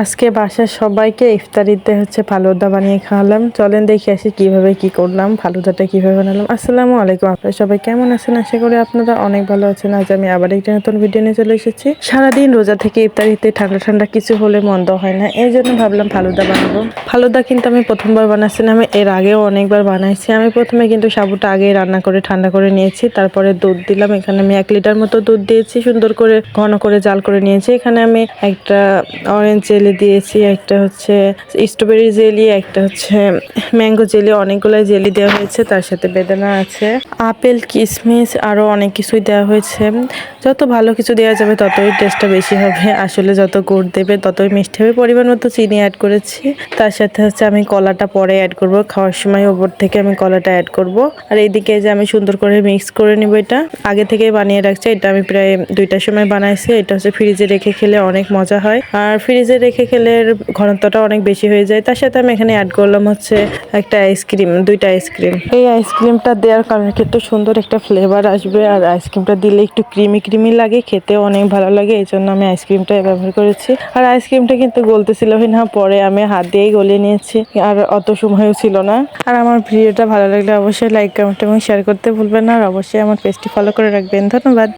আজকে বাসার সবাইকে ইফতারিতে ফালুদা বানিয়ে খাওয়ালাম। চলেন দেখে আসি কিভাবে কি করলাম, ফালুদাটা কিভাবে বানালাম। আসসালামু আলাইকুম, আপনারা সবাই কেমন আছেন? আশা করি আপনারা অনেক ভালো আছেন। আজ আমি আবার একটা নতুন ভিডিও নিয়ে চলে এসেছি। সারাদিন রোজা থেকে ইফতারিতে ঠান্ডা ঠান্ডা কিছু হলে মন্দ হয় না, এই জন্য ভাবলাম ফালুদা বানাবো। ফালুদা কিন্তু আমি প্রথমবার বানাচ্ছি না, আমি এর আগেও অনেকবার বানাইছি। আমি প্রথমে কিন্তু সাবুটা আগেই রান্না করে ঠান্ডা করে নিয়েছি, তারপরে দুধ দিলাম। এখানে আমি 1 লিটার মতো দুধ দিয়েছি, সুন্দর করে ঘন করে জাল করে নিয়েছি। এখানে আমি একটা অরেঞ্জ জেলি দিয়েছি, একটা স্ট্রবেরি জেলি, একটা ম্যাঙ্গো জেলি, অনেকগুলো জেলি দেওয়া হয়েছে। তার সাথে বেদানা আছে, আপেল, কিশমিশ, আরও অনেক কিছুই দেওয়া হয়েছে। যত ভালো কিছু দেওয়া যাবে ততই টেস্টটা বেশি হবে। আসলে যত গুড় দেবে ততই মিষ্টি হবে। পরিমাণ মতো চিনি অ্যাড করেছি। তার সাথে আমি কলাটা পরে অ্যাড করব, খাওয়ার সময় ওপর থেকে আমি কলাটা অ্যাড করব। আর এইদিকে যে আমি সুন্দর করে মিক্স করে নিব। এটা আগে থেকে বানিয়ে রাখছি, এটা আমি প্রায় 2টার সময় বানাইছি। এটা ফ্রিজে রেখে খেলে অনেক মজা হয়, আর ফ্রিজে রেখে খেলে ঘনত্বটা অনেক বেশি হয়ে যায়। তার সাথে আমি এখানে অ্যাড করলাম একটা আইসক্রিম, 2টা আইসক্রিম। এই আইসক্রিমটা দেওয়ার কারণে কিন্তু সুন্দর একটা ফ্লেভার আসবে, আর আইসক্রিমটা দিলে একটু ক্রিমি ক্রিমি লাগে, খেতে অনেক ভালো লাগে। এই জন্য আমি আইসক্রিমটা ব্যবহার করেছি। আর আইসক্রিমটা কিন্তু গলতেছিল না, পরে আমি হাত দিয়েই গলিয়ে নিয়েছি, আর অত সময়ও ছিল না। আর আমার ভিডিওটা ভালো লাগলে অবশ্যই লাইক, কমেন্ট এবং শেয়ার করতে ভুলবেন না, আর অবশ্যই আমার পেজটি ফলো করে রাখবেন। ধন্যবাদ।